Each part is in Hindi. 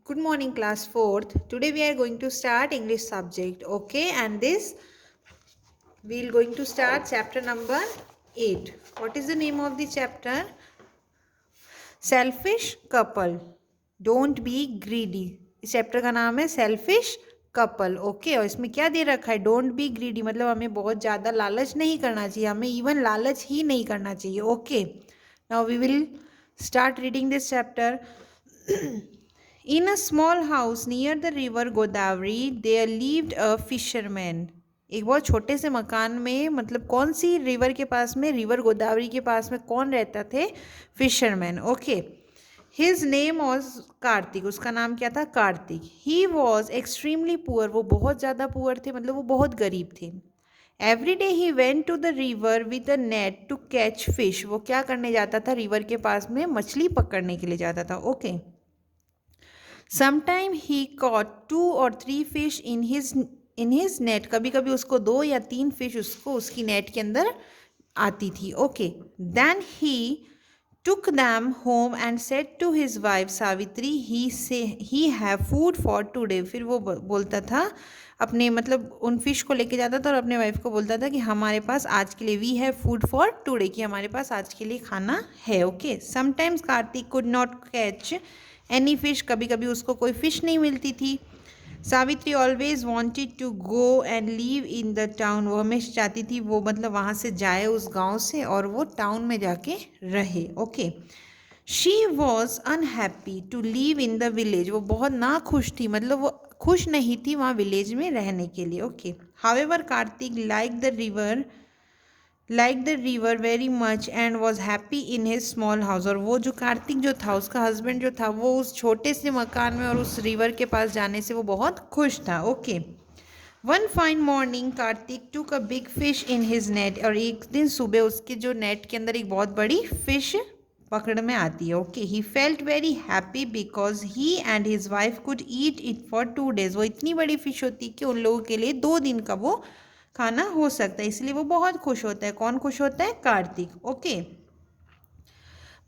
Good morning, class 4th. Today we are going to start English subject. Okay, and this we are going to start chapter number 8. What is the name of the chapter? Selfish couple. Don't be greedy. इस चैप्टर का नाम है सेल्फिश कपल. ओके, और इसमें क्या दे रखा है? डोंट बी ग्रीडी, मतलब हमें बहुत ज़्यादा लालच नहीं करना चाहिए, हमें इवन लालच ही नहीं करना चाहिए. Okay, now we will start reading this chapter. In a small house near the river Godavari, there lived a fisherman. एक बहुत छोटे से मकान में, मतलब कौन सी रिवर के पास में? रिवर गोदावरी के पास में कौन रहता थे? Fisherman. Okay, his name was Kartik. उसका नाम क्या था? Kartik. He was extremely poor. वो बहुत ज़्यादा पुअर थे, मतलब वो बहुत गरीब थे. Every day he went to the river with a net to catch fish. वो क्या करने जाता था? रिवर के पास में मछली पकड़ने के लिए जाता था. Okay, sometime he caught 2 or 3 fish in his net. कभी कभी उसको 2 या 3 फिश उसको उसकी नेट के अंदर आती थी. Okay, then he took them home and said to his wife Savitri, he have food for today. फिर वो बोलता था अपने, मतलब उन फिश को लेके जाता था और अपने वाइफ को बोलता था कि हमारे पास आज के लिए, we have food for today, कि हमारे पास आज के लिए खाना है. Okay, sometimes Kartik could not catch any fish. कभी कभी उसको कोई फिश नहीं मिलती थी. Savitri always wanted to go and live in the town. वो हमेशा चाहती थी वो, मतलब वहाँ से जाए उस गांव से और वो टाउन में जाके रहे. Okay, she was unhappy to live in the village. वो बहुत ना खुश थी, मतलब वो खुश नहीं थी वहाँ विलेज में रहने के लिए. Okay, however Kartik like the river very much and was happy in his small house. और वो जो कार्तिक जो था, उसका हस्बैंड जो था, वो उस छोटे से मकान में और उस रिवर के पास जाने से वो बहुत खुश था. Okay, one fine morning Kartik took a big fish in his net. और एक दिन सुबह उसके जो नेट के अंदर एक बहुत बड़ी फिश पकड़ में आती है. Okay, he felt very happy because he and his wife could eat it for 2 days. वो इतनी बड़ी फिश होती कि उन लोगों के लिए 2 दिन का वो खाना हो सकता है, इसलिए वो बहुत खुश होता है. कौन खुश होता है? Kartik. Okay,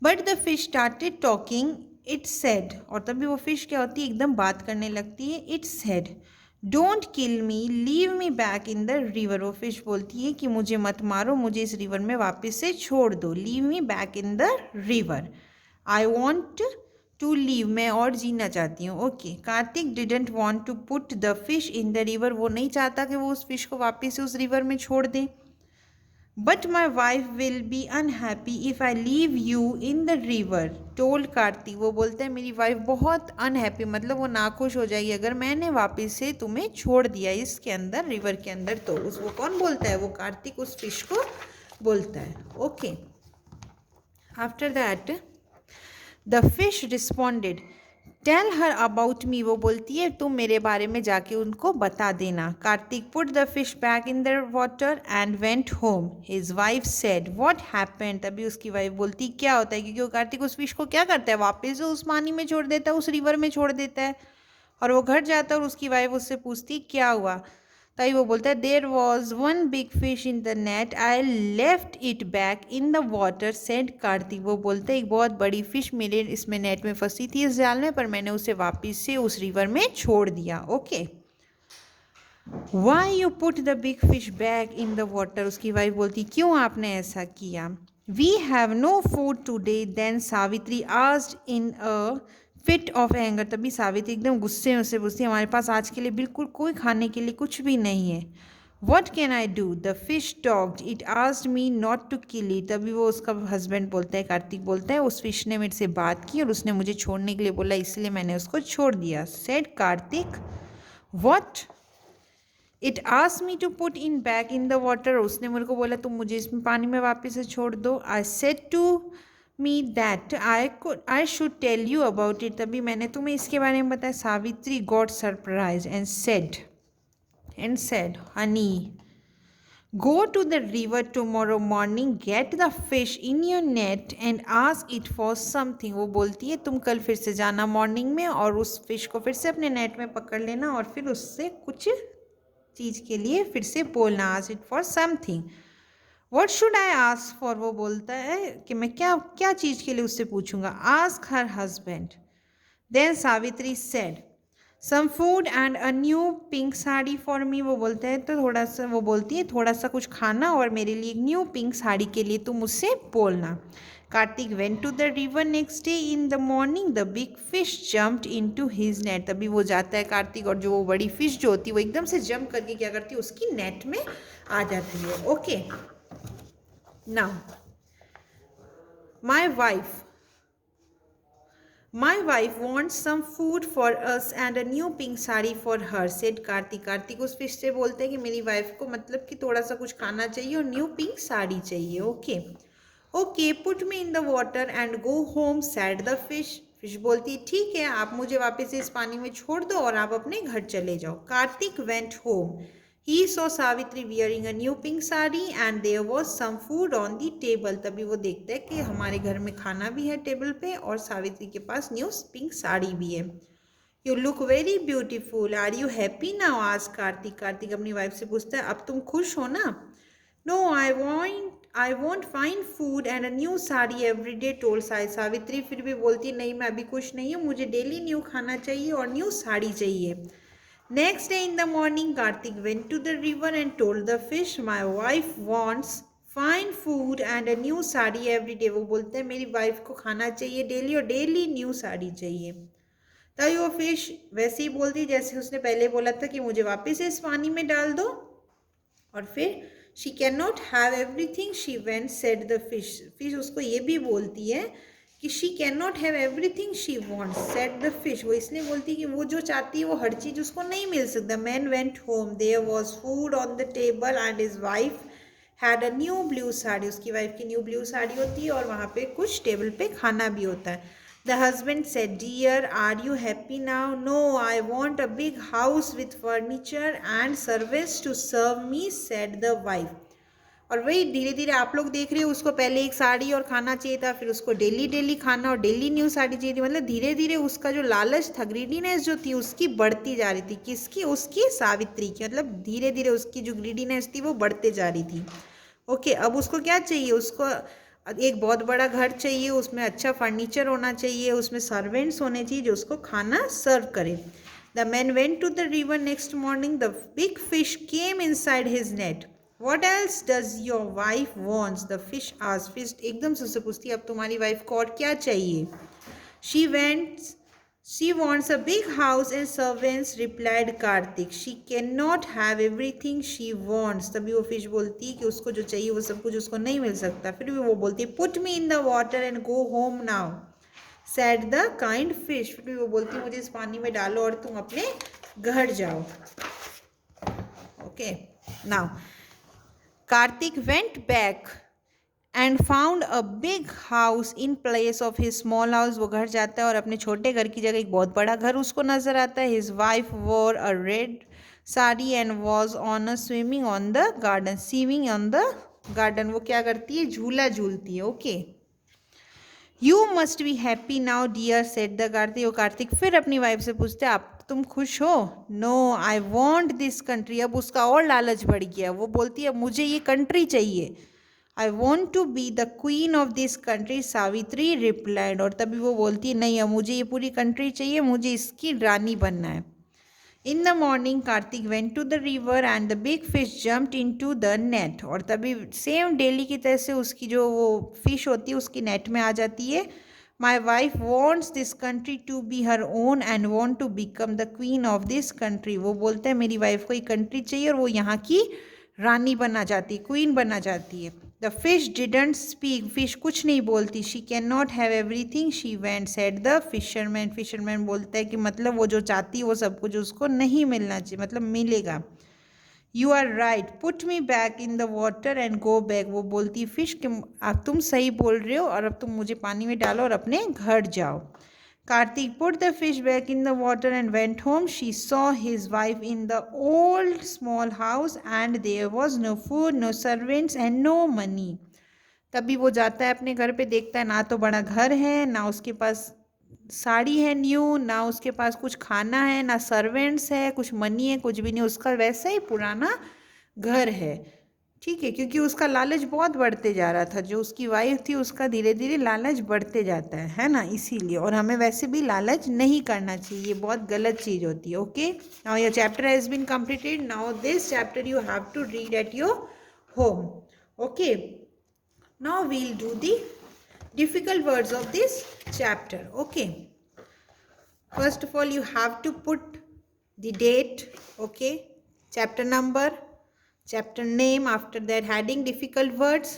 but the fish started talking. It said. और तभी वो फिश क्या होती है? एकदम बात करने लगती है. It said, don't kill me, leave me back in the river. वो फिश बोलती है कि मुझे मत मारो, मुझे इस रिवर में वापस से छोड़ दो. Leave me back in the river. I want to live. मैं और जीना चाहती हूँ. ओके, Kartik didn't want to put the fish in the river. वो नहीं चाहता कि वो उस फिश को वापस से उस रिवर में छोड़ दे. But my wife will be unhappy if I leave you in the river, told Kartik. वो बोलता है मेरी वाइफ बहुत अनहैप्पी, मतलब वो नाखुश हो जाएगी अगर मैंने वापस से तुम्हें छोड़ दिया इसके अंदर, रिवर के अंदर. तो वो कौन बोलता है? वो कार्तिक उस फिश को बोलता है. Okay, after that the fish responded, tell her about me. वो बोलती है तुम मेरे बारे में जाके उनको बता देना. Kartik put the fish back in the water and went home. His wife said what happened. तभी उसकी वाइफ बोलती क्या होता है, क्योंकि वो कार्तिक उस फिश को क्या करता है? वापस उस पानी में छोड़ देता है, उस रिवर में छोड़ देता है. और वो घर जाता है और उसकी वाइफ उससे पूछती क्या हुआ. तभी वो बोलता है there was one big fish in the net, I left it back in the water, said Kartik. वो बोलते हैं एक बहुत बड़ी फिश मेरे इसमें नेट में फंसी थी इस जाल में, पर मैंने उसे वापस से उस रिवर में छोड़ दिया. Okay, why you put the big fish back in the water. उसकी वाइफ बोलती क्यों आपने ऐसा किया. We have no food today then Savitri asked in a fit of anger. तभी सावित्री एकदम गुस्से में उससे पूछती है हमारे पास आज के लिए बिल्कुल कोई खाने के लिए कुछ भी नहीं है. What can I do. The fish talked, it asked me not to kill it. तभी वो उसका हस्बैंड बोलता है, कार्तिक बोलता है उस फिश ने मेरे से बात की और उसने मुझे छोड़ने के लिए बोला, इसलिए मैंने उसको छोड़ दिया. Said Kartik, what, it asked me to put in back in the water. उसने मेरे को बोला तुम मुझे इसमें पानी में वापस से छोड़ दो. I said to me that I should tell you about it. तभी मैंने तुम्हें इसके बारे में बताया. Savitri got surprise and said honey, go to the river tomorrow morning, get the fish in your net and ask it for something. वो बोलती है तुम कल फिर से जाना मॉर्निंग में और उस फिश को फिर से अपने नेट में पकड़ लेना और फिर उससे कुछ चीज़ के लिए फिर से बोलना. Ask it for something. What should I ask for. वो बोलता है कि मैं क्या क्या चीज़ के लिए उससे पूछूंगा. Ask her husband. Then Savitri said some food and a new pink sari for me. वो बोलता है तो थोड़ा सा, वो बोलती है थोड़ा सा कुछ खाना और मेरे लिए एक न्यू पिंक साड़ी के लिए तुम मुझसे बोलना। Kartik went to the river next day in the morning the big fish jumped into his net. तभी वो जाता है कार्तिक, और जो वो बड़ी फिश जो होती है वो एकदम से जंप करके क्या करती है, उसकी नेट में आ जाती है। Okay, now my wife My wife wants some food for us and a new pink sari for her, said Kartik. Kartik उस फिश से बोलते हैं कि मेरी वाइफ को मतलब कि थोड़ा सा कुछ खाना चाहिए और न्यू पिंक साड़ी चाहिए। Okay okay, put me in the water and go home, sad the fish. Fish बोलती है ठीक है, आप मुझे वापस इस पानी में छोड़ दो और आप अपने घर चले जाओ। Kartik went home. He saw Savitri wearing a new pink sari and there was some food on the table. तभी वो देखता है कि हमारे घर में खाना भी है टेबल पे और सावित्री के पास न्यू पिंक साड़ी भी है। You look very beautiful. Are you happy now? asked Kartik. Kartik अपनी वाइफ से पूछता है अब तुम खुश हो ना? No, I won't find food and a new sari every day, told Savitri फिर भी बोलती नहीं मैं अभी खुश नहीं हूँ, मुझे डेली न्यू खाना चाहिए और न्यू साड़ी चाहिए। Next day in the morning, Karthik went to the river and told the fish, "My wife wants fine food and a new sari every day." वो बोलते हैं मेरी वाइफ को खाना चाहिए डेली और डेली न्यू साड़ी चाहिए। तभी वो फिश वैसे ही बोलती जैसे उसने पहले बोला था कि मुझे वापस इस पानी में डाल दो। और फिर she can not have everything she went, said the fish. Fish उसको ये भी बोलती है कि she can not have everything she wants, said the fish. वो इसलिए बोलती है कि वो जो चाहती है वो हर चीज़ उसको नहीं मिल सकता। Man went home, there was food on the table and his wife had a new blue sari. उसकी वाइफ की न्यू ब्लू साड़ी होती है और वहाँ पे कुछ टेबल पे खाना भी होता है। The husband said, "Dear, are you happy now?" "No, I want a big house with furniture and servants to serve me," said the wife. और वही धीरे धीरे आप लोग देख रहे हो, उसको पहले एक साड़ी और खाना चाहिए था, फिर उसको डेली डेली खाना और डेली न्यू साड़ी चाहिए थी। मतलब धीरे धीरे उसका जो लालच था, ग्रीडीनेस जो थी उसकी बढ़ती जा रही थी। किसकी? उसकी, सावित्री की। मतलब धीरे धीरे उसकी जो ग्रीडीनेस थी वो बढ़ते जा रही थी। ओके, अब उसको क्या चाहिए? उसको एक बहुत बड़ा घर चाहिए, उसमें अच्छा फर्नीचर होना चाहिए, उसमें सर्वेंट्स होने चाहिए जो उसको खाना सर्व करे। The man went to the river next morning, the big fish came inside his net. What else does your wife wants? The fish asked. Fish एकदम से उससे पूछती है अब तुम्हारी वाइफ को और क्या चाहिए? She wants a big house and servants, replied Karthik. She cannot have everything she wants. तभी वो फिश बोलती है कि उसको जो चाहिए वो सब कुछ उसको नहीं मिल सकता। फिर भी वो बोलती है Put me in the water and go home now, said the kind fish. फिर भी वो बोलती है मुझे इस पानी में डालो और तुम अपने घर जाओ। Okay, now Karthik went back and found a big house in place of his small house. वो घर जाता है और अपने छोटे घर की जगह एक बहुत बड़ा घर उसको नजर आता है। His wife wore a red sari and was on a swimming on the garden. वो क्या करती है? झूला झूलती है। Okay, You must be happy now, dear, said the Kartik. वो कार्तिक फिर अपनी वाइफ से पूछते हैं आप तुम खुश हो? No, I want this country. अब उसका और लालच बढ़ गया। वो बोलती है मुझे ये कंट्री चाहिए। I want to be the queen of this country, Savitri replied. और तभी वो बोलती है नहीं, अब मुझे ये पूरी कंट्री चाहिए, मुझे इसकी रानी बनना है। In the morning, Karthik went to the river and the big fish jumped into the net. और तभी सेम डेली की तरह से उसकी जो वो फिश होती है उसकी नेट में आ जाती है। My wife wants this country to be her own and want to become the queen of this country. वो बोलता है मेरी वाइफ को ये कंट्री चाहिए और वो यहाँ की रानी बनना चाहती है, क्वीन बनना चाहती है। The fish didn't speak. Fish कुछ नहीं बोलती। She can not have everything she went, said the fisherman. Fisherman बोलता है कि मतलब वो जो चाहती है वो सब कुछ उसको नहीं मिलना चाहिए, मतलब मिलेगा। You are right, put me back in the water and go back. वो बोलती है फिश कि अब तुम सही बोल रहे हो और अब तुम मुझे पानी में डालो और अपने घर जाओ। Karthik put the fish back in the water and went home. She saw his wife in the old small house and there was no food, no servants and no money. तभी वो जाता है अपने घर पे, देखता है ना तो बड़ा घर है, ना उसके पास साड़ी है न्यू, ना उसके पास कुछ खाना है, ना सर्वेंट्स है, कुछ मनी है, कुछ भी नहीं। उसका वैसा ही पुराना घर है। ठीक है, क्योंकि उसका लालच बहुत बढ़ते जा रहा था, जो उसकी वाइफ थी उसका धीरे धीरे लालच बढ़ते जाता है ना, इसीलिए। और हमें वैसे भी लालच नहीं करना चाहिए, ये बहुत गलत चीज़ होती है। Okay, now your chapter has been completed. Now this chapter you have to read at your home. Okay, now we'll do the difficult words of this chapter. Okay, first of all you have to put the date, okay, chapter number, chapter name, after that heading difficult words.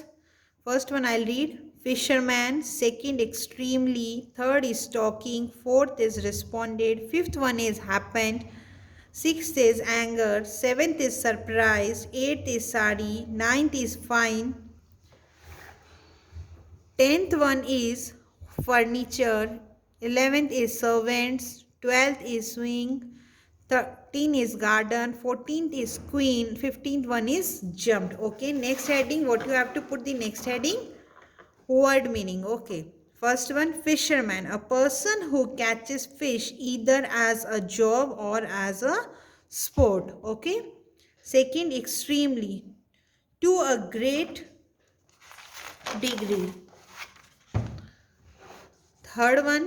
First one I'll read: fisherman, second extremely, third is talking, fourth is responded, fifth one is happened, sixth is anger, seventh is surprised, eighth is sorry, ninth is fine, 10th one is furniture, 11th is servants, 12th is swing, 13th is garden, 14th is queen, 15th one is jumped. Okay, next heading, what you have to put the next heading? Word meaning. Okay, first one, fisherman, a person who catches fish either as a job or as a sport. Okay, second, extremely, to a great degree. Third one,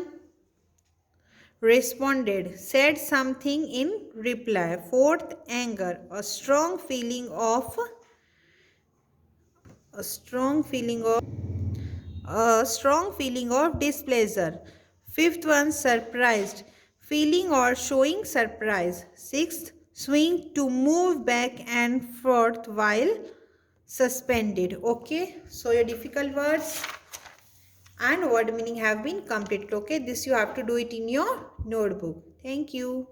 responded, said something in reply. Fourth, anger, a strong feeling of displeasure. Fifth one, surprised, feeling or showing surprise. Sixth, swing, to move back and forth while suspended. Okay, so your difficult words and word meaning have been completed. Okay, this you have to do it in your notebook. Thank you.